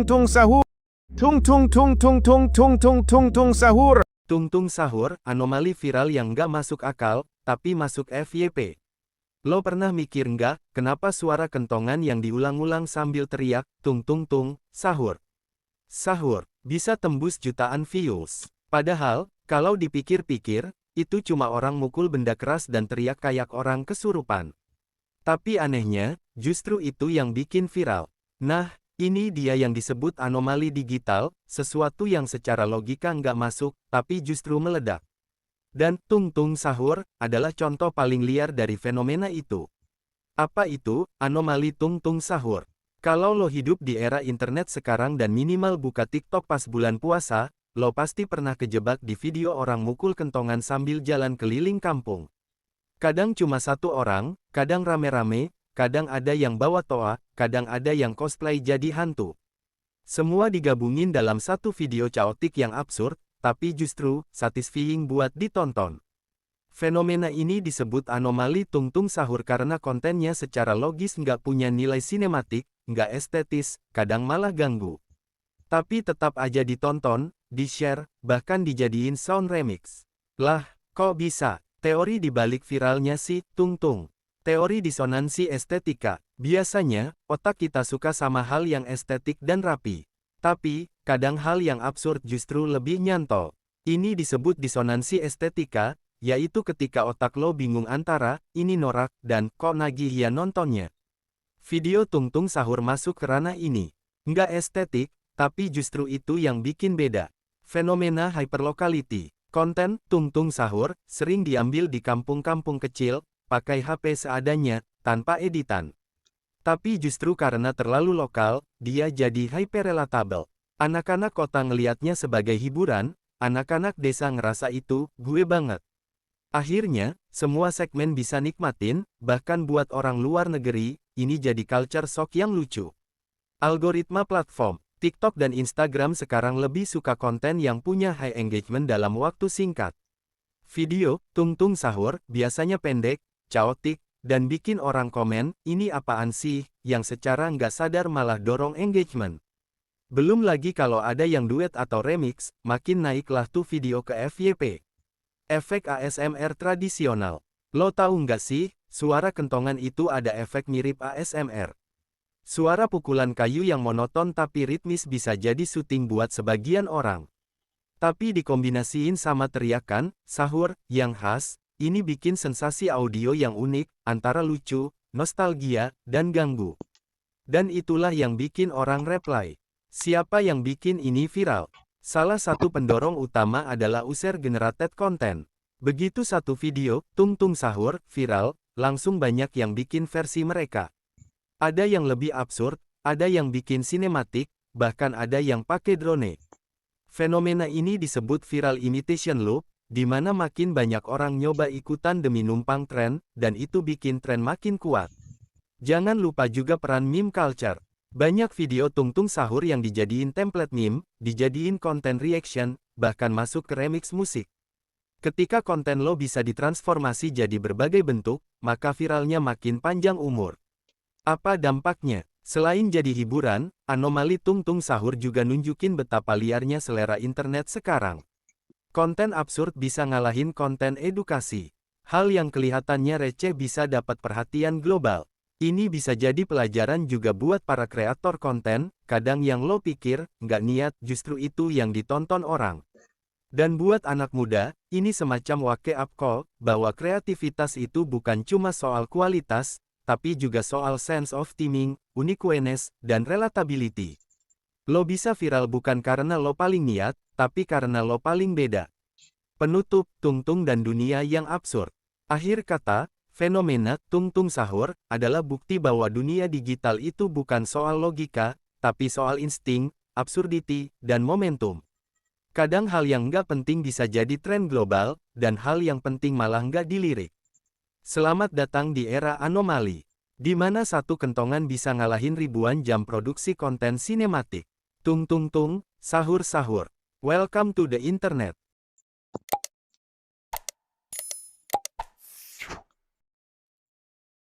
Tung sahur. Tung tung tung tung tung tung tung tung tung sahur. Tung sahur, anomali viral yang nggak masuk akal, tapi masuk FYP. Lo pernah mikir nggak, kenapa suara kentongan yang diulang-ulang sambil teriak, tung sahur. Sahur, bisa tembus jutaan views. Padahal, kalau dipikir-pikir, itu cuma orang mukul benda keras dan teriak kayak orang kesurupan. Tapi anehnya, justru itu yang bikin viral. Nah, ini dia yang disebut anomali digital, sesuatu yang secara logika nggak masuk, tapi justru meledak. Dan tung sahur adalah contoh paling liar dari fenomena itu. Apa itu anomali tung sahur? Kalau lo hidup di era internet sekarang dan minimal buka TikTok pas bulan puasa, lo pasti pernah kejebak di video orang mukul kentongan sambil jalan keliling kampung. Kadang cuma satu orang, kadang rame-rame, kadang ada yang bawa toa, kadang ada yang cosplay jadi hantu. Semua digabungin dalam satu video chaotic yang absurd, tapi justru satisfying buat ditonton. Fenomena ini disebut anomali tung sahur karena kontennya secara logis nggak punya nilai sinematik, nggak estetis, kadang malah ganggu. Tapi tetap aja ditonton, di-share, bahkan dijadiin sound remix. Lah, kok bisa? Teori dibalik viralnya si tung. Teori disonansi estetika. Biasanya, otak kita suka sama hal yang estetik dan rapi. Tapi, kadang hal yang absurd justru lebih nyantol. Ini disebut disonansi estetika, yaitu ketika otak lo bingung antara, ini norak, dan kok nagih ya nontonnya. Video tung sahur masuk ke ranah ini. Nggak estetik, tapi justru itu yang bikin beda. Fenomena hyperlocality. Konten tung sahur sering diambil di kampung-kampung kecil, pakai HP seadanya, tanpa editan. Tapi justru karena terlalu lokal, dia jadi hyper-relatable. Anak-anak kota ngeliatnya sebagai hiburan, anak-anak desa ngerasa itu, gue banget. Akhirnya, semua segmen bisa nikmatin, bahkan buat orang luar negeri, ini jadi culture shock yang lucu. Algoritma platform, TikTok dan Instagram sekarang lebih suka konten yang punya high engagement dalam waktu singkat. Video, tung sahur, biasanya pendek, chaotic, dan bikin orang komen, ini apaan sih, yang secara nggak sadar malah dorong engagement. Belum lagi kalau ada yang duet atau remix, makin naiklah tuh video ke FYP. Efek ASMR tradisional. Lo tahu nggak sih, suara kentongan itu ada efek mirip ASMR. Suara pukulan kayu yang monoton tapi ritmis bisa jadi syuting buat sebagian orang. Tapi dikombinasiin sama teriakan, sahur, yang khas, ini bikin sensasi audio yang unik, antara lucu, nostalgia, dan ganggu. Dan itulah yang bikin orang reply. Siapa yang bikin ini viral? Salah satu pendorong utama adalah user-generated content. Begitu satu video, tung sahur, viral, langsung banyak yang bikin versi mereka. Ada yang lebih absurd, ada yang bikin sinematik, bahkan ada yang pakai drone. Fenomena ini disebut viral imitation loop, di mana makin banyak orang nyoba ikutan demi numpang tren, dan itu bikin tren makin kuat. Jangan lupa juga peran meme culture. Banyak video tung sahur yang dijadiin template meme, dijadiin konten reaction, bahkan masuk ke remix musik. Ketika konten lo bisa ditransformasi jadi berbagai bentuk, maka viralnya makin panjang umur. Apa dampaknya? Selain jadi hiburan, anomali tung sahur juga nunjukin betapa liarnya selera internet sekarang. Konten absurd bisa ngalahin konten edukasi. Hal yang kelihatannya receh bisa dapat perhatian global. Ini bisa jadi pelajaran juga buat para kreator konten, kadang yang lo pikir, nggak niat, justru itu yang ditonton orang. Dan buat anak muda, ini semacam wake up call, bahwa kreativitas itu bukan cuma soal kualitas, tapi juga soal sense of timing, uniqueness, dan relatability. Lo bisa viral bukan karena lo paling niat, tapi karena lo paling beda. Penutup, tung dan dunia yang absurd. Akhir kata, fenomena tung sahur adalah bukti bahwa dunia digital itu bukan soal logika, tapi soal insting, absurdity, dan momentum. Kadang hal yang nggak penting bisa jadi tren global, dan hal yang penting malah nggak dilirik. Selamat datang di era anomali, di mana satu kentongan bisa ngalahin ribuan jam produksi konten sinematik. Tung sahur. Welcome to the internet.